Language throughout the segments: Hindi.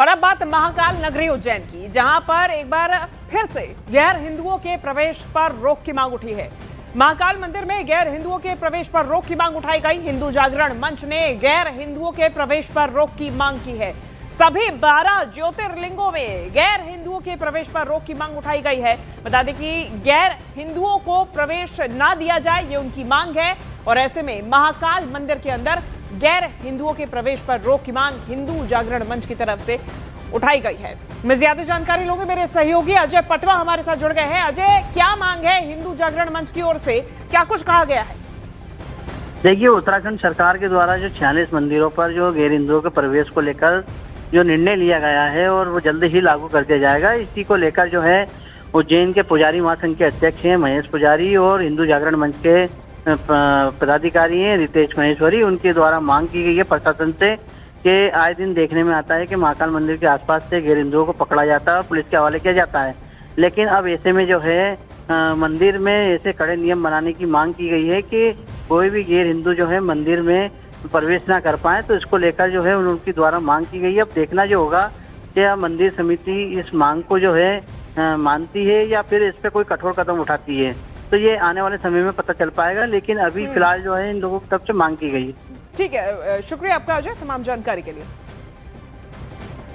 और अब बात महाकाल नगरी उज्जैन की, जहां पर एक बार फिर से गैर हिंदुओं के प्रवेश पर रोक की मांग उठी है। महाकाल मंदिर में गैर हिंदुओं के प्रवेश पर रोक की मांग उठाई गई। हिंदू जागरण मंच ने गैर हिंदुओं के प्रवेश पर रोक की मांग की है। सभी 12 ज्योतिर्लिंगों में गैर हिंदुओं के प्रवेश पर रोक की मांग उठाई गई है। बता दें कि गैर हिंदुओं को प्रवेश ना दिया जाए, ये उनकी मांग है। और ऐसे में महाकाल मंदिर के अंदर गैर हिंदुओं के प्रवेश पर रोक की मांग हिंदू जागरण मंच की तरफ से उठाई गई है। मैं ज्यादा जानकारी लूंगी, मेरे सहयोगी अजय पटवा हमारे साथ जुड़ गए हैं। अजय, क्या मांग है हिंदू जागरण मंच की ओर से, क्या कुछ कहा गया है? देखिए, उत्तराखंड सरकार के द्वारा जो 46 मंदिरों पर जो गैर हिंदुओं के प्रवेश को लेकर जो निर्णय लिया गया है और वो जल्द ही लागू कर दिया जाएगा, इसी को लेकर जो है उज्जैन के पुजारी महासंघ के अध्यक्ष हैं महेश पुजारी और हिंदू जागरण मंच के पदाधिकारी हैं रितेश महेश्वरी, उनके द्वारा मांग की गई है प्रशासन से कि आए दिन देखने में आता है कि महाकाल मंदिर के आसपास से गैर हिंदुओं को पकड़ा जाता है और पुलिस के हवाले किया जाता है। लेकिन अब ऐसे में जो है मंदिर में ऐसे कड़े नियम बनाने की मांग की गई है कि कोई भी गैर हिंदू जो है मंदिर में प्रवेश ना कर पाए। तो इसको लेकर जो है उनके द्वारा मांग की गई है। अब देखना जो होगा कि मंदिर समिति इस मांग को जो है मानती है या फिर इस पर कोई कठोर कदम उठाती है, तो ये आने वाले समय में पता चल पाएगा। लेकिन अभी फिलहाल जो है इन लोगों की तरफ से मांग की गई है। ठीक है, शुक्रिया आपका अजय तमाम जानकारी के लिए।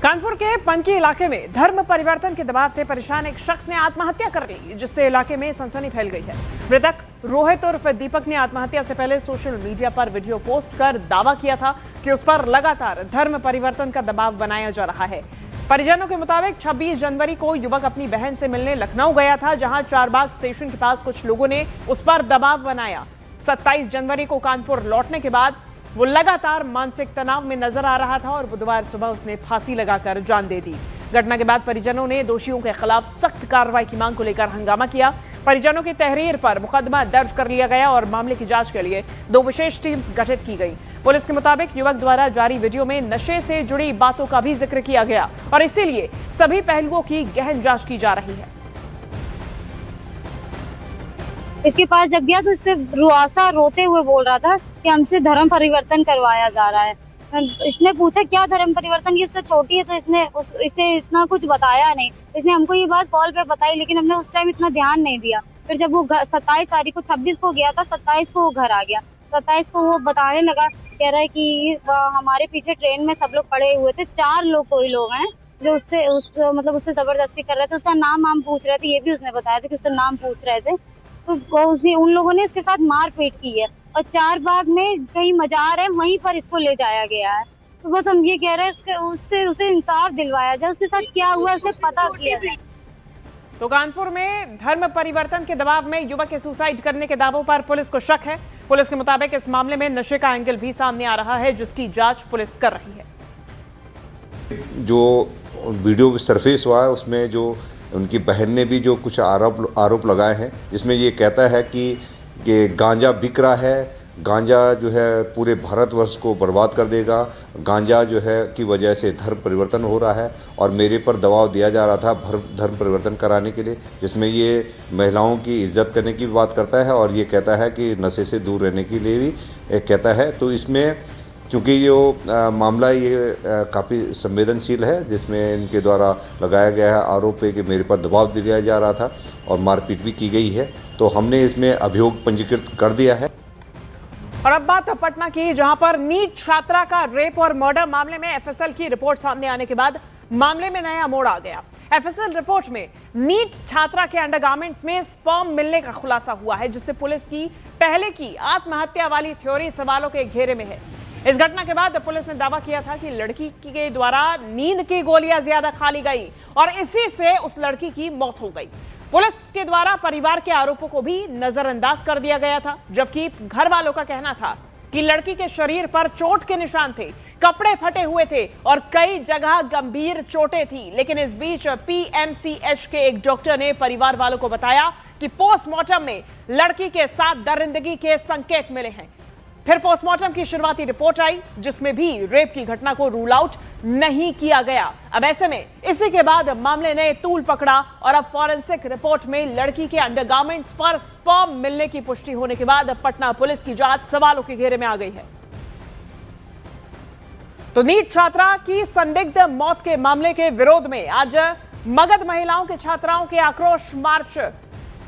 कानपुर के पनकी इलाके में धर्म परिवर्तन के दबाव से परेशान एक शख्स ने आत्महत्या कर ली, जिससे इलाके में सनसनी फैल गई है। मृतक रोहित उर्फ दीपक ने आत्महत्या से पहले सोशल मीडिया पर वीडियो पोस्ट कर दावा किया था कि उस पर लगातार धर्म परिवर्तन का दबाव बनाया जा रहा है। परिजनों के मुताबिक 26 जनवरी को युवक अपनी बहन से मिलने लखनऊ गया था, जहां चारबाग स्टेशन के पास कुछ लोगों ने उस पर दबाव बनाया। 27 जनवरी को कानपुर लौटने के बाद वो लगातार मानसिक तनाव में नजर आ रहा था और बुधवार सुबह उसने फांसी लगाकर जान दे दी। घटना के बाद परिजनों ने दोषियों के खिलाफ सख्त कार्रवाई की मांग को लेकर हंगामा किया। परिजनों की तहरीर पर मुकदमा दर्ज कर लिया गया और मामले की जांच के लिए 2 विशेष टीम्स गठित की गई। पुलिस के मुताबिक युवक द्वारा जारी वीडियो में नशे से जुड़ी बातों का भी जिक्र किया गया और इसीलिए सभी पहलुओं की गहन जांच की जा रही है। इसके पास जब गया तो इससे रुआसा रोते हुए बोल रहा था कि हमसे धर्म परिवर्तन करवाया जा रहा है। इसने पूछा क्या धर्म परिवर्तन, की उससे छोटी है तो इससे इतना कुछ बताया नहीं। इसने हमको ये बात कॉल पे बताई, लेकिन हमने उस टाइम इतना ध्यान नहीं दिया। फिर जब वो 27 तारीख को 26 को गया था, 27 को वो घर आ गया। 27 को वो बताने लगा, कह रहा है कि हमारे पीछे ट्रेन में सब लोग पड़े हुए थे, 4 लोग कोई लोग हैं जो उससे जबरदस्ती कर रहे थे। उसका नाम पूछ रहे थे, ये भी उसने बताया था कि उसका नाम पूछ रहे थे। तो उन लोगों ने इसके साथ मारपीट की है और चारबाग में कहीं मजार है वहीं पर इसको ले जाया गया है। तो बस हम ये कह रहे हैं उसे इंसाफ दिलवाया जाए, उसके साथ क्या हुआ उसे पता किया जाए। तो कानपुर में धर्म परिवर्तन के दबाव में युवक के सुसाइड करने के दावों पर पुलिस को शक है। पुलिस के मुताबिक इस मामले में नशे का एंगल भी सामने आ रहा है, जिसकी जांच पुलिस कर रही है। जो वीडियो सरफेस हुआ है उसमें जो उनकी बहन ने भी जो कुछ आरोप लगाए हैं, जिसमें ये कहता है कि गांजा बिक रहा है, गांजा जो है पूरे भारतवर्ष को बर्बाद कर देगा, गांजा जो है की वजह से धर्म परिवर्तन हो रहा है और मेरे पर दबाव दिया जा रहा था धर्म परिवर्तन कराने के लिए, जिसमें ये महिलाओं की इज्जत करने की बात करता है और ये कहता है कि नशे से दूर रहने के लिए भी कहता है। तो इसमें चूँकि जो मामला ये काफ़ी संवेदनशील है, जिसमें इनके द्वारा लगाया गया है आरोप है कि मेरे पर दबाव दिया जा रहा था और मारपीट भी की गई है, तो हमने इसमें अभियोग पंजीकृत कर दिया है। और अब बात पटना की, जहां पर नीट छात्रा का रेप और मर्डर मामले में एफएसएल की रिपोर्ट सामने आने के बाद मामले में नया मोड़ आ गया। एफएसएल रिपोर्ट में नीट छात्रा के अंडरगारमेंट्स में स्पर्म मिलने का खुलासा हुआ है, जिससे पुलिस की पहले की आत्महत्या वाली थ्योरी सवालों के घेरे में है। इस घटना के बाद पुलिस ने दावा किया था कि लड़की के द्वारा नींद की गोलियां ज्यादा खा ली गई और इसी से उस लड़की की मौत हो गई। पुलिस के द्वारा परिवार के आरोपों को भी नजरअंदाज कर दिया गया था, जबकि घर वालों का कहना था कि लड़की के शरीर पर चोट के निशान थे, कपड़े फटे हुए थे और कई जगह गंभीर चोटें थी। लेकिन इस बीच पीएमसीएच के एक डॉक्टर ने परिवार वालों को बताया कि पोस्टमार्टम में लड़की के साथ दरिंदगी के संकेत मिले हैं। फिर पोस्टमार्टम की शुरुआती रिपोर्ट आई, जिसमें भी रेप की घटना को रूल आउट नहीं किया गया। अब ऐसे में इसी के बाद मामले ने तूल पकड़ा और अब फॉरेंसिक रिपोर्ट में लड़की के अंडरगारमेंट्स पर स्पर्म मिलने की पुष्टि होने के बाद पटना पुलिस की जांच सवालों के घेरे में आ गई है। तो नीट छात्रा की संदिग्ध मौत के मामले के विरोध में आज मगध महिलाओं के छात्राओं के आक्रोश मार्च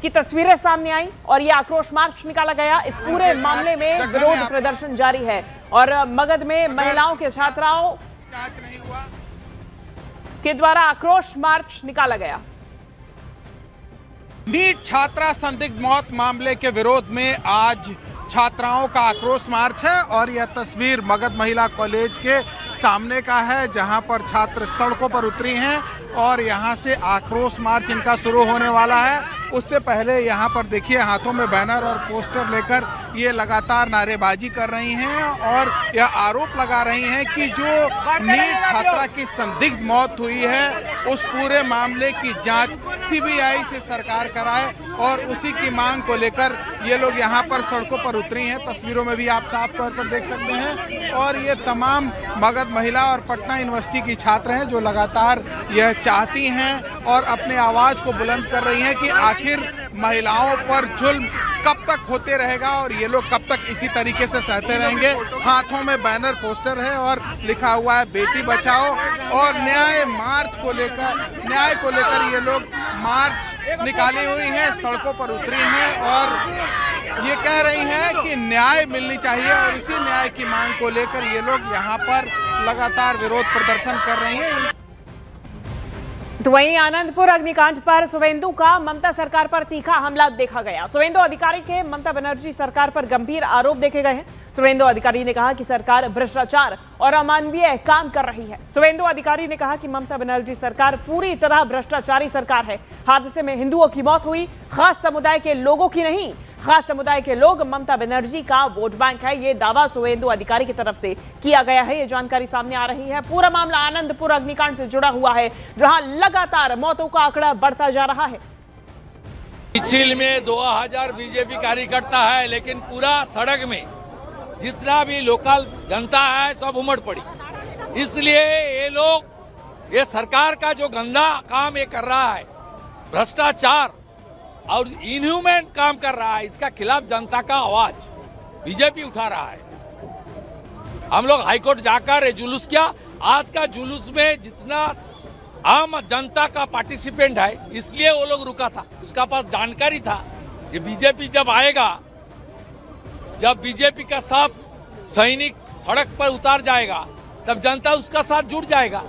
की तस्वीरें सामने आई और यह आक्रोश मार्च निकाला गया। इस पूरे मामले में विरोध प्रदर्शन जारी है और मगध में महिलाओं के छात्राओं के द्वारा आक्रोश मार्च निकाला गया। नीट छात्रा संदिग्ध मौत मामले के विरोध में आज छात्राओं का आक्रोश मार्च है और यह तस्वीर मगध महिला कॉलेज के सामने का है, जहां पर छात्र सड़कों पर उतरी हैं और यहां से आक्रोश मार्च इनका शुरू होने वाला है। उससे पहले यहां पर देखिए हाथों में बैनर और पोस्टर लेकर ये लगातार नारेबाजी कर रही हैं और यह आरोप लगा रही हैं कि जो नीट छात्रा की संदिग्ध मौत हुई है उस पूरे मामले की जांच सीबीआई से सरकार कराए और उसी की मांग को लेकर ये लोग यहाँ पर सड़कों पर उतरी हैं। तस्वीरों में भी आप साफ तौर पर देख सकते हैं और ये तमाम मगध महिला और पटना यूनिवर्सिटी की छात्र हैं जो लगातार यह चाहती हैं और अपने आवाज को बुलंद कर रही हैं कि आखिर महिलाओं पर जुल्म कब तक होते रहेगा और ये लोग कब तक इसी तरीके से सहते रहेंगे। हाथों में बैनर पोस्टर है और लिखा हुआ है बेटी बचाओ और न्याय मार्च को लेकर ये लोग मार्च निकाली हुई है, सड़कों पर उतरी हैं और ये कह रही हैं कि न्याय मिलनी चाहिए और इसी न्याय की मांग को लेकर ये लोग यहाँ पर लगातार विरोध प्रदर्शन कर रही हैं। तो वहीं आनंदपुर अग्निकांड पर सुवेंदु का ममता सरकार पर तीखा हमला देखा गया। सुवेंदु अधिकारी के ममता बनर्जी सरकार पर गंभीर आरोप देखे गए हैं। सुवेंदु अधिकारी ने कहा कि सरकार भ्रष्टाचार और अमानवीय काम कर रही है। सुवेंदु अधिकारी ने कहा कि ममता बनर्जी सरकार पूरी तरह भ्रष्टाचारी सरकार है। हादसे में हिंदुओं की मौत हुई, खास समुदाय के लोगों की नहीं। खास समुदाय के लोग ममता बनर्जी का वोट बैंक है, ये दावा सुवेंदु अधिकारी की तरफ से किया गया है। ये जानकारी सामने आ रही है। पूरा मामला आनंदपुर अग्निकांड से जुड़ा हुआ है, जहां लगातार मौतों का आंकड़ा बढ़ता जा रहा है। चिल में 2000 बीजेपी कार्यकर्ता है, लेकिन पूरा सड़क में जितना भी लोकल जनता है सब उमड़ पड़ी। इसलिए ये लोग ये सरकार का जो गंदा काम ये कर रहा है, भ्रष्टाचार और इनह्यूमन काम कर रहा है, इसका खिलाफ जनता का आवाज बीजेपी उठा रहा है। हम लोग हाईकोर्ट जाकर जुलूस किया। आज का जुलूस में जितना आम जनता का पार्टिसिपेंट है, इसलिए वो लोग रुका था। उसका पास जानकारी था कि बीजेपी जब आएगा, जब बीजेपी का सब सैनिक सड़क पर उतार जाएगा, तब जनता उसका साथ जुड़ जाएगा।